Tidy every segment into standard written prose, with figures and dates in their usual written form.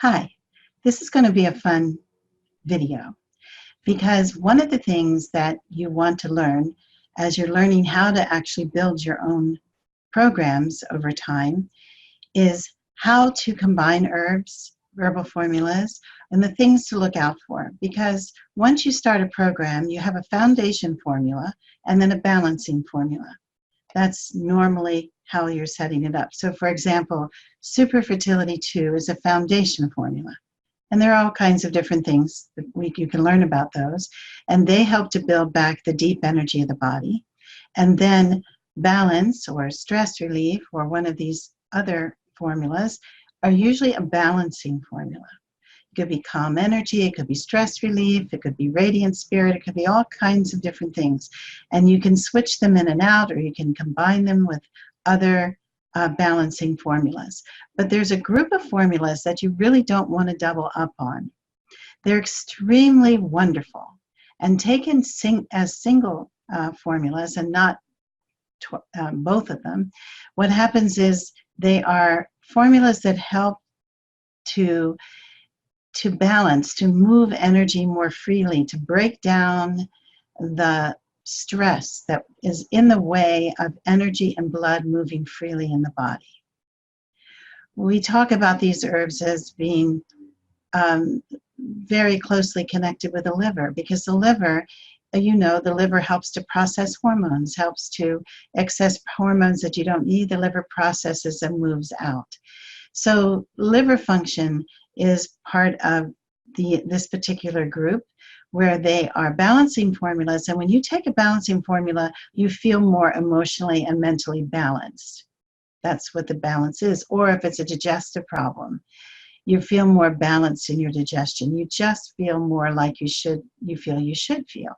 Hi, this is going to be a fun video because one of the things that you want to learn as you're learning how to actually build your own programs over time is how to combine herbs, herbal formulas, and the things to look out for. Because once you start a program, you have a foundation formula and then a balancing formula. That's normally how you're setting it up. So for example, Super Fertility 2 is a foundation formula. And there are all kinds of different things that you can learn about those. And they help to build back the deep energy of the body. And then balance or stress relief or one of these other formulas are usually a balancing formula. It could be calm energy, it could be stress relief, it could be radiant spirit, it could be all kinds of different things. And you can switch them in and out, or you can combine them with other balancing formulas. But there's a group of formulas that you really don't want to double up on. They're extremely wonderful. And taken as single formulas and not both of them, what happens is they are formulas that help to balance, to move energy more freely, to break down the stress that is in the way of energy and blood moving freely in the body. We talk about these herbs as being very closely connected with the liver, because the liver, the liver helps to process hormones, helps to excess hormones that you don't need. The liver processes and moves out. So liver function is part of this particular group where they are balancing formulas. And when you take a balancing formula, you feel more emotionally and mentally balanced. That's what the balance is. Or if it's a digestive problem, you feel more balanced in your digestion. You just feel more like you feel you should feel.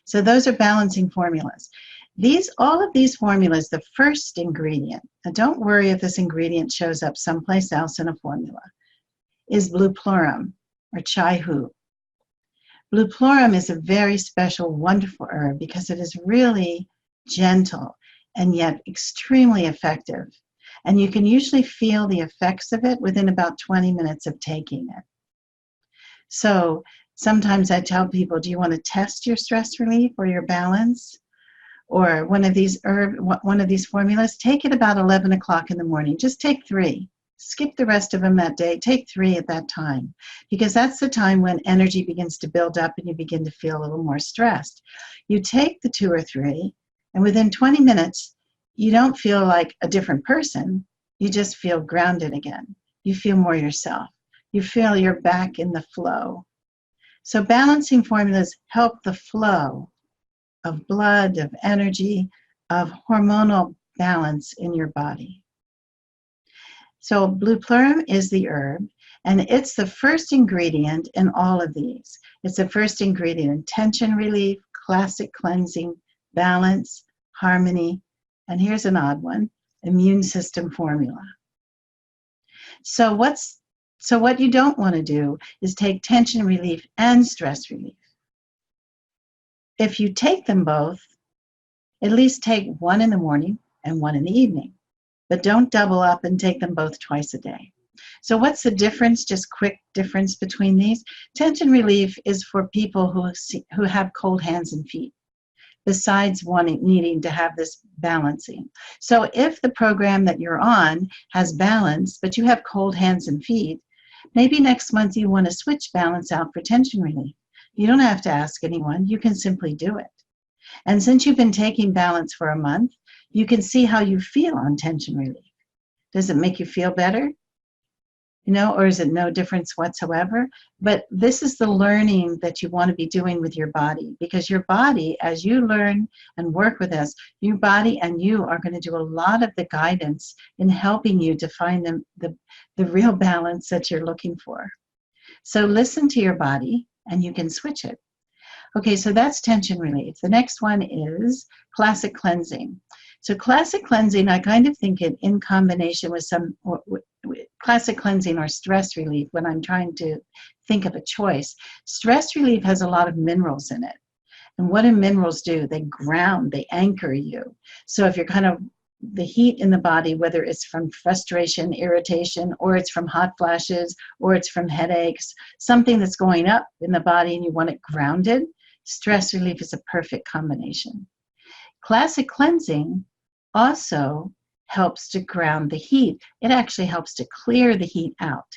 So those are balancing formulas. All of these formulas, the first ingredient, and don't worry if this ingredient shows up someplace else in a formula, is blue chlorum or chai hu. Blue chlorum is a very special, wonderful herb because it is really gentle and yet extremely effective. And you can usually feel the effects of it within about 20 minutes of taking it. So sometimes I tell people, do you want to test your stress relief or your balance? Or one of these formulas, take it about 11 o'clock in the morning. Just take 3. Skip the rest of them that day. Take 3 at that time, because that's the time when energy begins to build up and you begin to feel a little more stressed. You take the 2 or 3, and within 20 minutes, you don't feel like a different person. You just feel grounded again. You feel more yourself. You feel you're back in the flow. So balancing formulas help the flow of blood, of energy, of hormonal balance in your body. So blue chlorum is the herb, and it's the first ingredient in all of these. It's the first ingredient in tension relief, classic cleansing, balance, harmony, and here's an odd one, immune system formula. So what you don't want to do is take tension relief and stress relief. If you take them both, at least take one in the morning and one in the evening, but don't double up and take them both twice a day. So what's the difference, just quick difference between these? Tension relief is for people who have cold hands and feet, besides needing to have this balancing. So if the program that you're on has balance, but you have cold hands and feet, maybe next month you want to switch balance out for tension relief. You don't have to ask anyone. You can simply do it. And since you've been taking balance for a month, you can see how you feel on tension relief. Does it make you feel better? Or is it no difference whatsoever? But this is the learning that you want to be doing with your body, because your body, as you learn and work with us, your body and you are going to do a lot of the guidance in helping you to find the real balance that you're looking for. So listen to your body and you can switch it. Okay, so that's tension relief. The next one is classic cleansing. So classic cleansing, I kind of think it in combination with classic cleansing or stress relief when I'm trying to think of a choice. Stress relief has a lot of minerals in it. And what do minerals do? They ground, they anchor you. So if you're kind of the heat in the body, whether it's from frustration, irritation, or it's from hot flashes, or it's from headaches, something that's going up in the body and you want it grounded, stress relief is a perfect combination. Classic cleansing also helps to ground the heat. It actually helps to clear the heat out.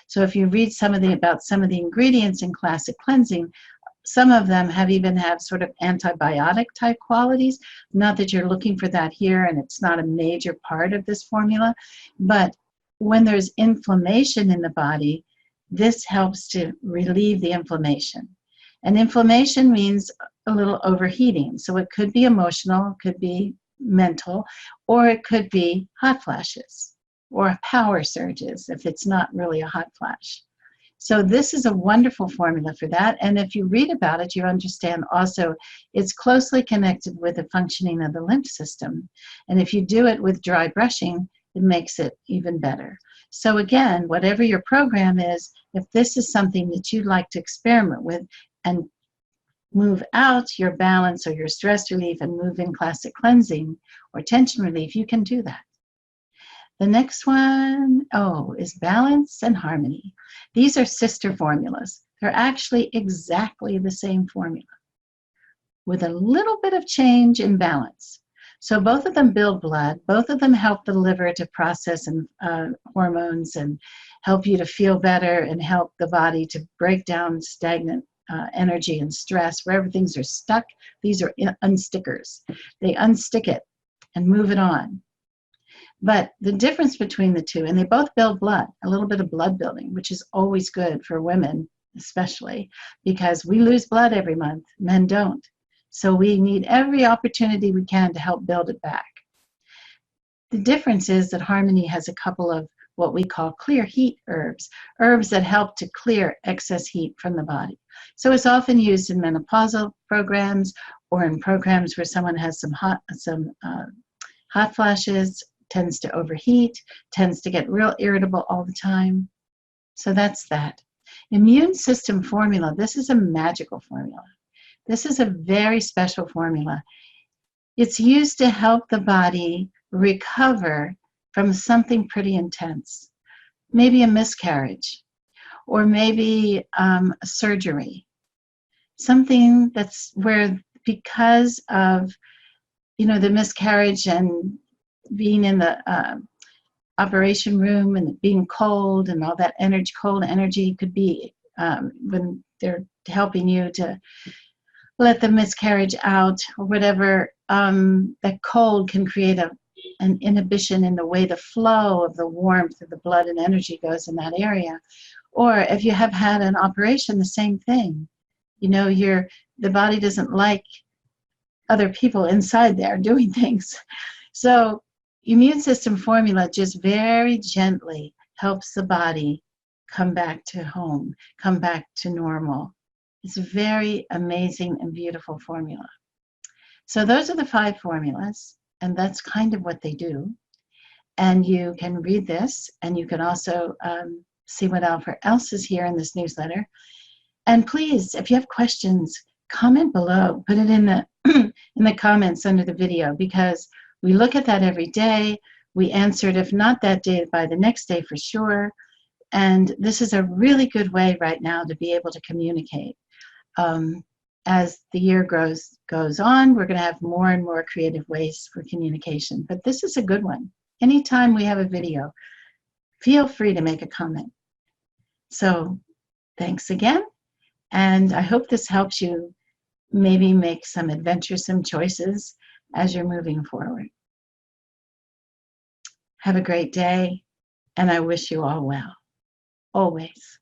So if you read about some of the ingredients in classic cleansing, some of them even have sort of antibiotic type qualities. Not that you're looking for that here, and it's not a major part of this formula, but when there's inflammation in the body, this helps to relieve the inflammation. And inflammation means a little overheating. So it could be emotional, it could be mental, or it could be hot flashes or power surges if it's not really a hot flash. So this is a wonderful formula for that. And if you read about it, you understand also it's closely connected with the functioning of the lymph system. And if you do it with dry brushing, it makes it even better. So again, whatever your program is, if this is something that you'd like to experiment with and move out your balance or your stress relief and move in classic cleansing or tension relief, you can do that. The next one, is balance and harmony. These are sister formulas. They're actually exactly the same formula with a little bit of change in balance. So both of them build blood. Both of them help the liver to process hormones and help you to feel better and help the body to break down stagnant energy and stress. Wherever things are stuck, these are unstickers. They unstick it and move it on. But the difference between the two, and they both build blood, a little bit of blood building, which is always good for women, especially because we lose blood every month. Men don't. So we need every opportunity we can to help build it back. The difference is that Harmony has a couple of what we call clear heat herbs, herbs that help to clear excess heat from the body. So it's often used in menopausal programs or in programs where someone has some hot flashes, tends to overheat, tends to get real irritable all the time. So that's that. Immune system formula. This is a magical formula. This is a very special formula. It's used to help the body recover from something pretty intense. Maybe a miscarriage, or maybe a surgery. Something that's where, because of the miscarriage and being in the operation room and being cold and all that energy, cold energy could be when they're helping you to let the miscarriage out or whatever, that cold can create an inhibition in the way the flow of the warmth of the blood and energy goes in that area. Or if you have had an operation, the same thing. The body doesn't like other people inside there doing things. So immune system formula just very gently helps the body come back to home, come back to normal. It's a very amazing and beautiful formula. So those are the 5 formulas, and that's kind of what they do. And you can read this, and you can also see what else is here in this newsletter. And please, if you have questions, comment below. Put it in the in the comments under the video, because we look at that every day. We answer it, if not that day, by the next day for sure. And this is a really good way right now to be able to communicate. As the year goes on, we're going to have more and more creative ways for communication. But this is a good one. Anytime we have a video, feel free to make a comment. So thanks again. And I hope this helps you maybe make some adventuresome choices as you're moving forward. Have a great day, and I wish you all well, always.